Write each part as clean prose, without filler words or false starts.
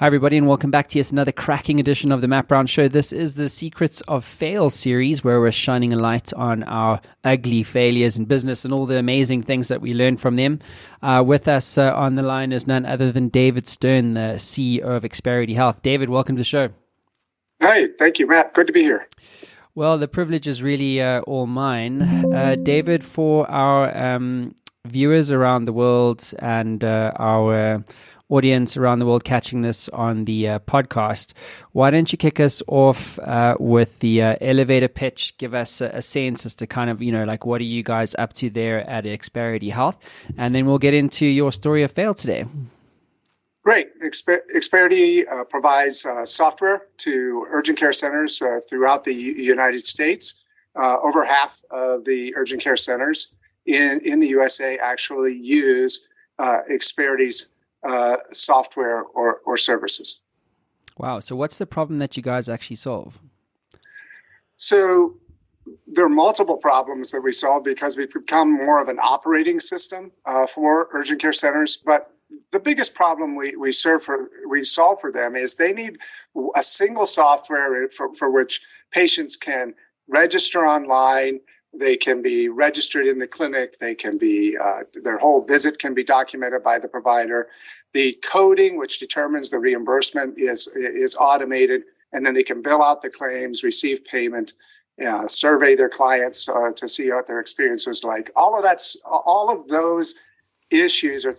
Hi, everybody, and welcome back to yet another cracking edition of the Matt Brown Show. This is the Secrets of Fail series, where we're shining a light on our ugly failures in business and all the amazing things that we learn from them. With us on the line is none other than David Stern, the CEO of Experity Health. David, welcome to the show. Hi, thank you, Matt. Good to be here. Well, the privilege is really all mine. David, for our viewers around the world and our audience around the world catching this on the podcast, why don't you kick us off with the elevator pitch? Give us a sense as to kind of, like, what are you guys up to there at Experity Health? And then we'll get into your story of fail today. Great. Experity provides software to urgent care centers throughout the United States. Over half of the urgent care centers in the USA actually use Experity's software or services. Wow. So what's the problem that you guys actually solve? So there are multiple problems that we solve because we've become more of an operating system for urgent care centers. But the biggest problem we solve for them is they need a single software for which patients can register online. They can be registered in the clinic. They can be their whole visit can be documented by the provider. The coding, which determines the reimbursement, is automated, and then they can bill out the claims, receive payment, survey their clients to see what their experience was like. All of those issues or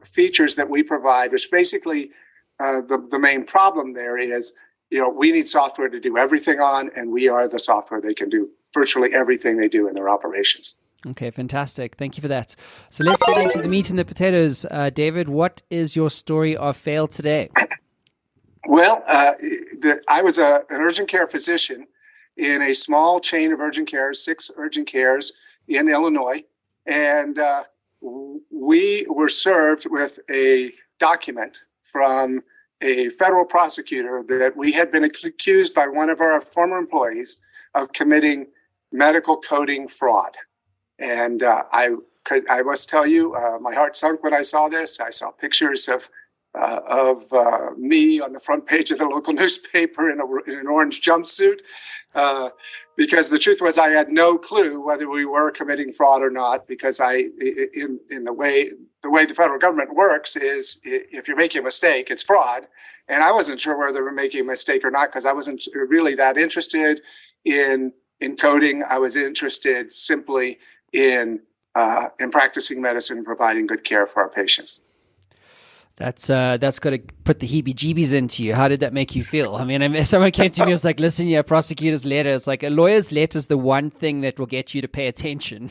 features that we provide, which basically the main problem there is, we need software to do everything on, and we are the software they can do virtually everything they do in their operations. Okay, fantastic. Thank you for that. So let's get into the meat and the potatoes. David, what is your story of fail today? Well, I was an urgent care physician in a small chain of urgent cares, 6 urgent cares in Illinois. And we were served with a document from a federal prosecutor that we had been accused by one of our former employees of committing medical coding fraud. And I must tell you, my heart sunk when I saw this. I saw pictures of me on the front page of the local newspaper in an orange jumpsuit, because the truth was I had no clue whether we were committing fraud or not. Because in the way the federal government works is, if you're making a mistake, it's fraud. And I wasn't sure whether we were making a mistake or not, because I wasn't really that interested in coding. I was interested simply in practicing medicine, providing good care for our patients. That's got to put the heebie-jeebies into you. How did that make you feel? I mean, if someone came to me and was like, listen, a prosecutor's letter. It's like a lawyer's letter is the one thing that will get you to pay attention.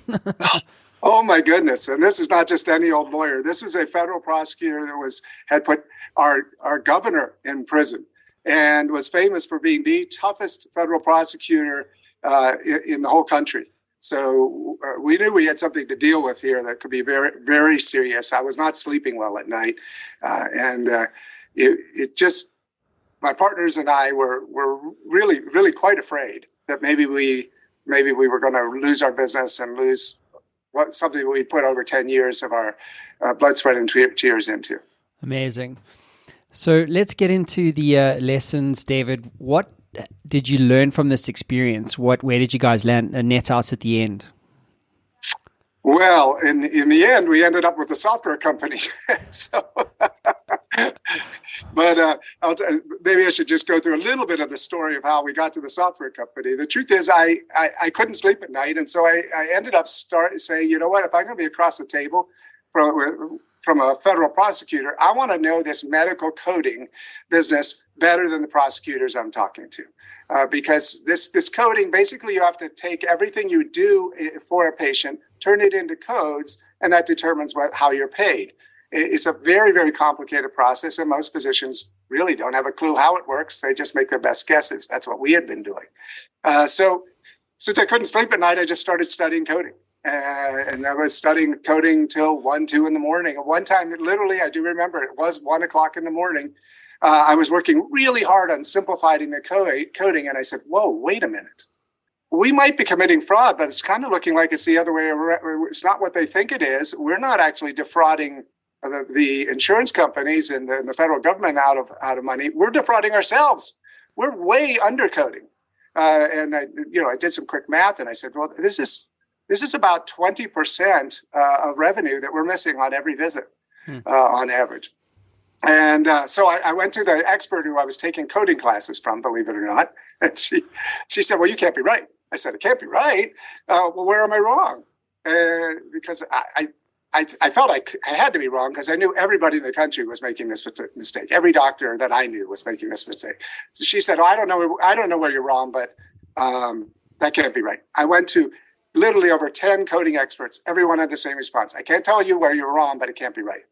Oh, my goodness. And this is not just any old lawyer. This was a federal prosecutor that had put our governor in prison and was famous for being the toughest federal prosecutor in the whole country. So we knew we had something to deal with here that could be very, very serious. I was not sleeping well at night. My partners and I were really, really quite afraid that maybe we were going to lose our business and lose something we put over 10 years of our blood, sweat, and tears into. Amazing. So let's get into the lessons, David. What did you learn from this experience? Where did you guys land net out at the end? Well, in the end, we ended up with a software company. But maybe I should just go through a little bit of the story of how we got to the software company. The truth is, I couldn't sleep at night, and so I ended up saying, you know what? If I'm going to be across the table from a federal prosecutor, I want to know this medical coding business better than the prosecutors I'm talking to. Because this coding, basically you have to take everything you do for a patient, turn it into codes, and that determines how you're paid. It's a very, very complicated process, and most physicians really don't have a clue how it works. They just make their best guesses. That's what we had been doing. So since I couldn't sleep at night, I just started studying coding. And I was studying coding till 1, 2 in the morning. At one time, literally, I do remember it was 1 o'clock in the morning. I was working really hard on simplifying the coding. And I said, whoa, wait a minute. We might be committing fraud, but it's kind of looking like it's the other way around. It's not what they think it is. We're not actually defrauding the insurance companies and the federal government out of money, we're defrauding ourselves. We're way undercoding. And I did some quick math, and I said, well, this is about 20% of revenue that we're missing on every visit, on average. And so I went to the expert who I was taking coding classes from, believe it or not. And she said, well, you can't be right. I said, I can't be right. Well, where am I wrong? Because I felt I had to be wrong, because I knew everybody in the country was making this mistake. Every doctor that I knew was making this mistake. She said, I don't know where you're wrong, but that can't be right. I went to literally over 10 coding experts. Everyone had the same response. I can't tell you where you're wrong, but it can't be right.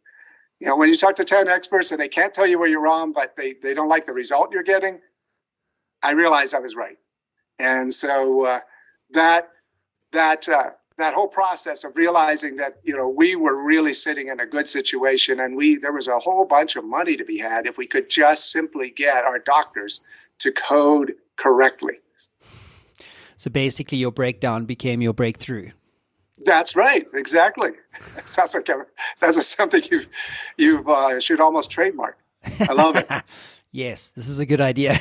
When you talk to 10 experts and they can't tell you where you're wrong, but they don't like the result you're getting, I realized I was right. And so that whole process of realizing that, we were really sitting in a good situation, and there was a whole bunch of money to be had if we could just simply get our doctors to code correctly. So basically your breakdown became your breakthrough. That's right. Exactly. It sounds like that's something you should almost trademark. I love it. Yes, this is a good idea.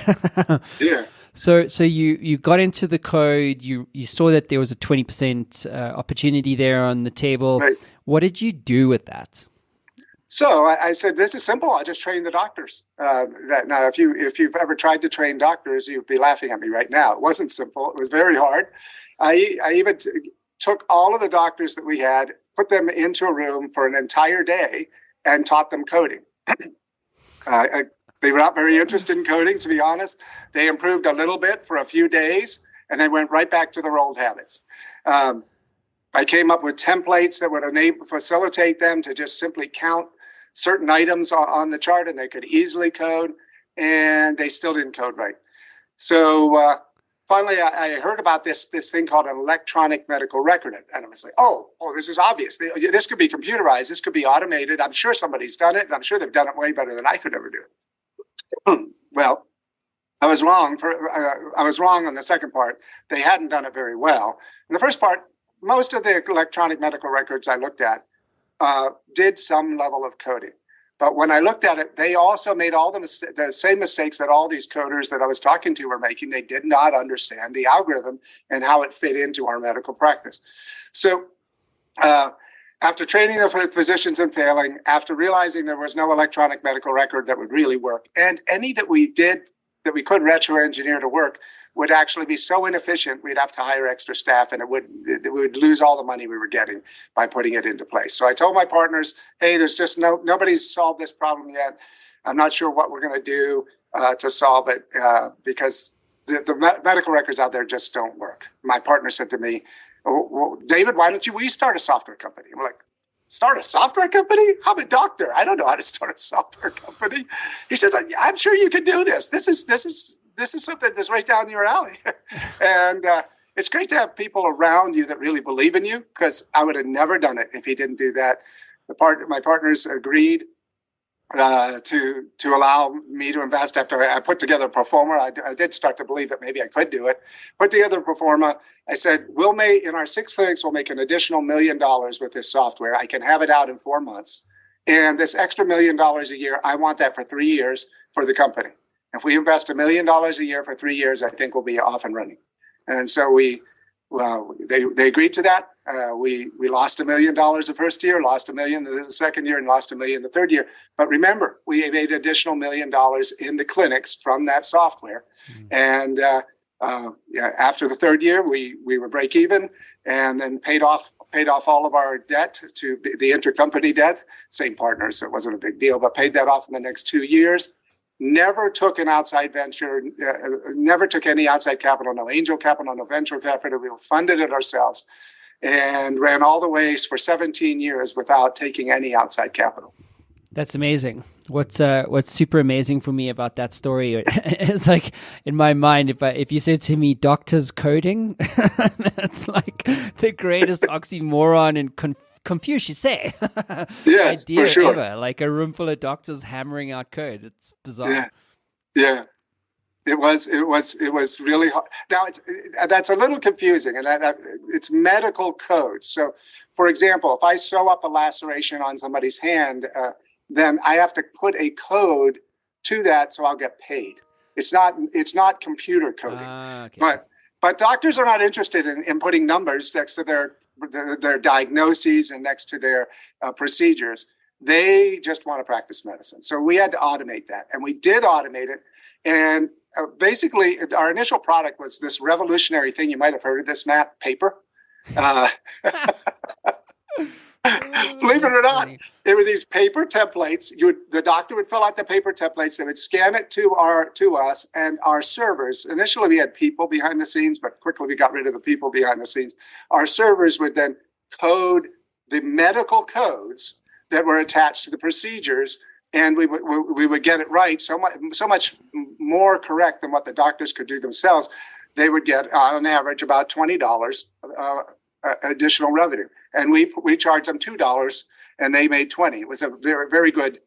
Yeah. So you got into the code. You saw that there was a 20% opportunity there on the table. Right. What did you do with that? So I said, this is simple. I'll just train the doctors. Now, if you've ever tried to train doctors, you'd be laughing at me right now. It wasn't simple. It was very hard. I even took all of the doctors that we had, put them into a room for an entire day, and taught them coding. They were not very interested in coding, to be honest. They improved a little bit for a few days, and they went right back to their old habits. I came up with templates that would facilitate them to just simply count certain items on the chart, and they could easily code, and they still didn't code right. So finally, I heard about this thing called an electronic medical record, and I was like, oh, this is obvious. This could be computerized. This could be automated. I'm sure somebody's done it, and I'm sure they've done it way better than I could ever do it. Well, I was wrong. I was wrong on the second part. They hadn't done it very well. In the first part, most of the electronic medical records I looked at did some level of coding. But when I looked at it, they also made all the same mistakes that all these coders that I was talking to were making. They did not understand the algorithm and how it fit into our medical practice. So after training the physicians and failing, after realizing there was no electronic medical record that would really work, and any that we could retro-engineer to work would actually be so inefficient, we'd have to hire extra staff, and we would lose all the money we were getting by putting it into place. So I told my partners, hey, there's just nobody's solved this problem yet. I'm not sure what we're going to do to solve it because the medical records out there just don't work. My partner said to me, well, David, why don't we start a software company? I'm like, start a software company? I'm a doctor. I don't know how to start a software company. He said, I'm sure you can do this. This is something that's right down your alley. And it's great to have people around you that really believe in you, because I would have never done it if he didn't do that. My partners agreed to allow me to invest after I put together a pro forma. I did start to believe that maybe I could do it. Put together a pro forma. I said, in our 6 clinics, we'll make an additional $1 million with this software. I can have it out in 4 months. And this extra $1 million a year, I want that for 3 years for the company. If we invest $1 million a year for 3 years, I think we'll be off and running. And so they agreed to that. We lost $1 million the first year, lost $1 million the second year, and lost $1 million the third year. But remember, we made additional $1 million in the clinics from that software. And after the third year, we were break even, and then paid off all of our debt to the intercompany debt. Same partners, so it wasn't a big deal, but paid that off in the next 2 years. Never took an outside venture, never took any outside capital, no angel capital, no venture capital. We funded it ourselves and ran all the way for 17 years without taking any outside capital. That's amazing. What's super amazing for me about that story is, like, in my mind, if you said to me doctors coding, that's like the greatest oxymoron and Confucius yes, idea for sure. ever. Like a room full of doctors hammering out code. It's bizarre. Yeah. It was really hard. Now that's a little confusing, and it's medical code. So, for example, if I sew up a laceration on somebody's hand, then I have to put a code to that, so I'll get paid. It's not computer coding, okay. But doctors are not interested in putting numbers next to their diagnoses and next to their procedures. They just want to practice medicine. So we had to automate that, and we did automate it. And basically, our initial product was this revolutionary thing. You might have heard of this, Matt, paper. Believe it or not, it were these paper templates. The doctor would fill out the paper templates. They would scan it to us and our servers. Initially, we had people behind the scenes, but quickly we got rid of the people behind the scenes. Our servers would then code the medical codes that were attached to the procedures, and we would get it right so much more correct than what the doctors could do themselves. They would get on average about $20 additional revenue, and we charged them $2, and they made $20. It was a very good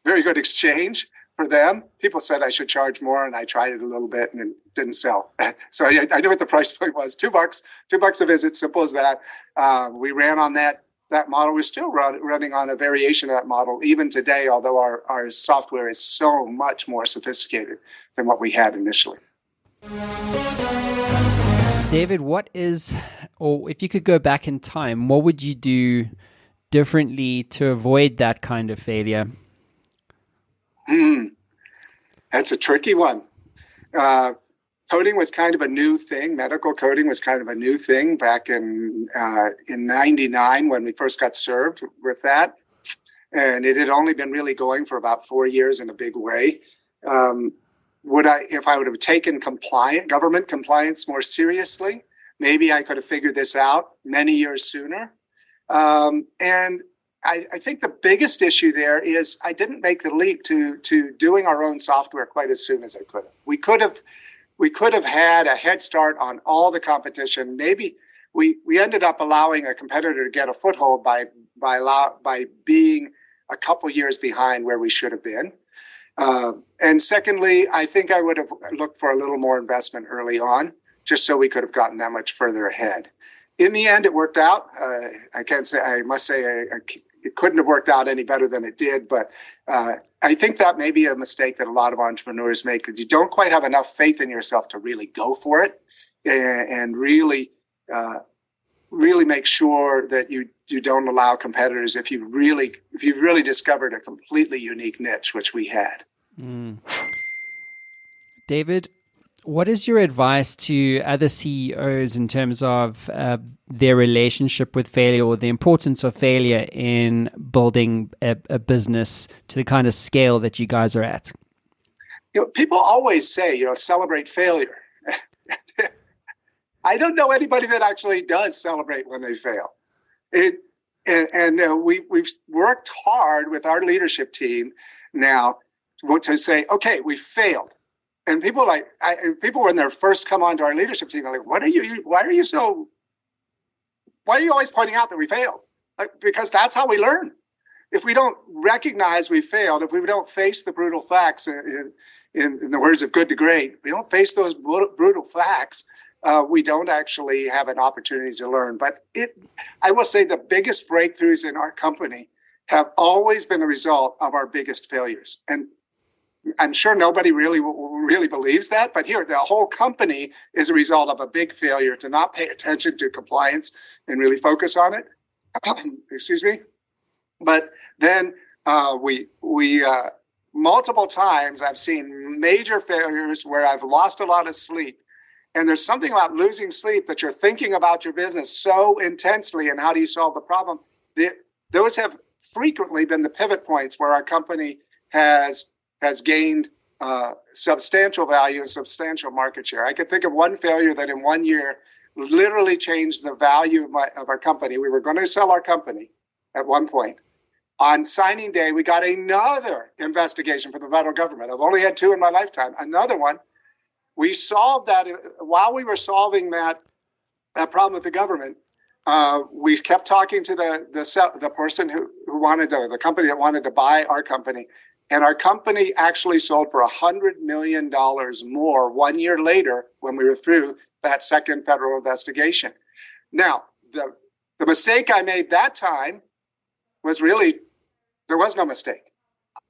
exchange for them. People said I should charge more, and I tried it a little bit, and it didn't sell. So I knew what the price point was: $2 a visit, simple as that. We ran on that model. We're still running on a variation of that model even today, although our software is so much more sophisticated than what we had initially. David, or if you could go back in time, what would you do differently to avoid that kind of failure? That's a tricky one. Coding was kind of a new thing. Medical coding was kind of a new thing back in '99 when we first got served with that. And it had only been really going for about 4 years in a big way. If I would have taken government compliance more seriously, maybe I could have figured this out many years sooner. And I think the biggest issue there is I didn't make the leap to doing our own software quite as soon as I could have. We could have had a head start on all the competition. Maybe we ended up allowing a competitor to get a foothold by being a couple years behind where we should have been. And secondly, I think I would have looked for a little more investment early on, just so we could have gotten that much further ahead. In the end, it worked out. I must say it couldn't have worked out any better than it did. But I think that may be a mistake that a lot of entrepreneurs make, because you don't quite have enough faith in yourself to really go for it and really make sure that you don't allow competitors if you've really discovered a completely unique niche, which we had. David, what is your advice to other CEOs in terms of their relationship with failure, or the importance of failure in building a business to the kind of scale that you guys are at? People always say, celebrate failure. I don't know anybody that actually does celebrate when they fail. We've worked hard with our leadership team now to say, okay, we failed. And people when they first come onto our leadership team are like, why are you always pointing out that we failed? Because that's how we learn. If we don't recognize we failed, if we don't face the brutal facts, in the words of Good to Great, we don't face those brutal facts, we don't actually have an opportunity to learn. But I will say the biggest breakthroughs in our company have always been a result of our biggest failures. And I'm sure nobody really believes that, but here, the whole company is a result of a big failure to not pay attention to compliance and really focus on it. Excuse me. But then we multiple times I've seen major failures where I've lost a lot of sleep. And there's something about losing sleep that you're thinking about your business so intensely and how do you solve the problem. Those have frequently been the pivot points where our company has gained substantial value and substantial market share. I could think of one failure that in 1 year literally changed the value of our company. We were going to sell our company at one point. On signing day, we got another investigation from the federal government. I've only had 2 in my lifetime. Another one. We solved that. While we were solving that problem with the government, we kept talking to the person who wanted the company that wanted to buy our company. And our company actually sold for $100 million more 1 year later when we were through that second federal investigation. Now, the mistake I made that time was really, there was no mistake.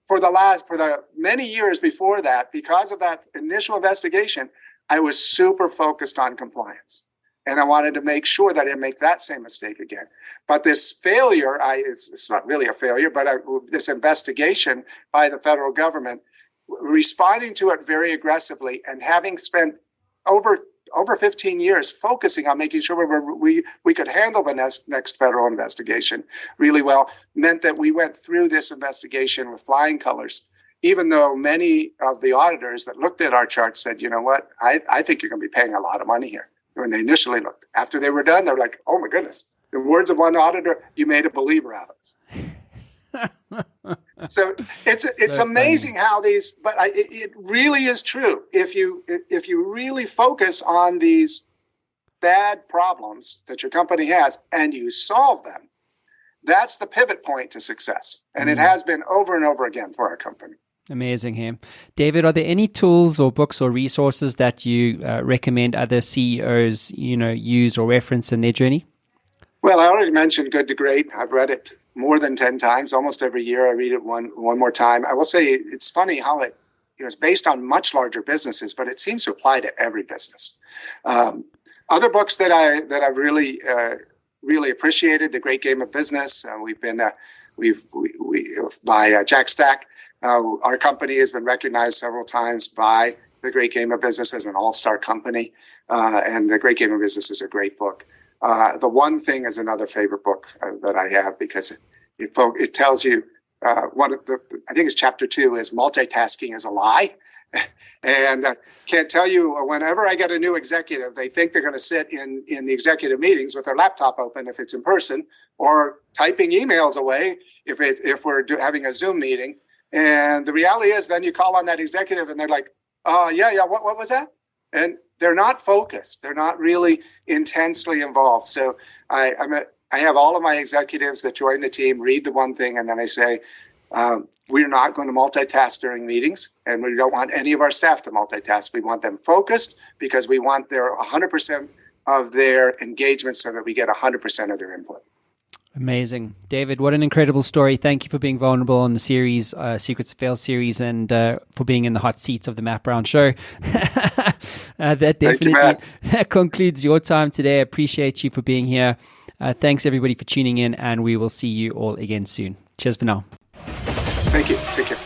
For the many years before that, because of that initial investigation, I was super focused on compliance. And I wanted to make sure that I didn't make that same mistake again. But this failure, it's not really a failure, but this investigation by the federal government, responding to it very aggressively and having spent over 15 years focusing on making sure we could handle the next federal investigation really well, meant that we went through this investigation with flying colors, even though many of the auditors that looked at our charts said, you know what, I think you're going to be paying a lot of money here. When they initially looked. After they were done, they were like, oh my goodness, the words of one auditor, you made a believer out of us. So it's amazing funny how these, but it really is true. If you really focus on these bad problems that your company has and you solve them, that's the pivot point to success. And it has been over and over again for our company. Amazing here. David, are there any tools or books or resources that you recommend other CEOs, use or reference in their journey? Well, I already mentioned Good to Great. I've read it more than 10 times. Almost every year I read it one more time. I will say it's funny how it's based on much larger businesses, but it seems to apply to every business. Other books that I've really appreciated, The Great Game of Business. By Jack Stack. Our company has been recognized several times by The Great Game of Business as an all-star company, and The Great Game of Business is a great book. The One Thing is another favorite book that I have because it tells you I think it's chapter 2 is multitasking is a lie. And can't tell you, whenever I get a new executive, they think they're going to sit in the executive meetings with their laptop open if it's in person, or typing emails away if we're having a Zoom meeting. And the reality is then you call on that executive and they're like, yeah, what was that? And they're not focused. They're not really intensely involved. So I have all of my executives that join the team read The One Thing, and then I say, we're not going to multitask during meetings, and we don't want any of our staff to multitask. We want them focused because we want their 100% of their engagement so that we get 100% of their input. Amazing. David, what an incredible story. Thank you for being vulnerable on the series, Secrets of Fail series, and for being in the hot seats of the Matt Brown Show. That definitely concludes your time today. I appreciate you for being here. Thanks, everybody, for tuning in, and we will see you all again soon. Cheers for now. Thank you. Take care.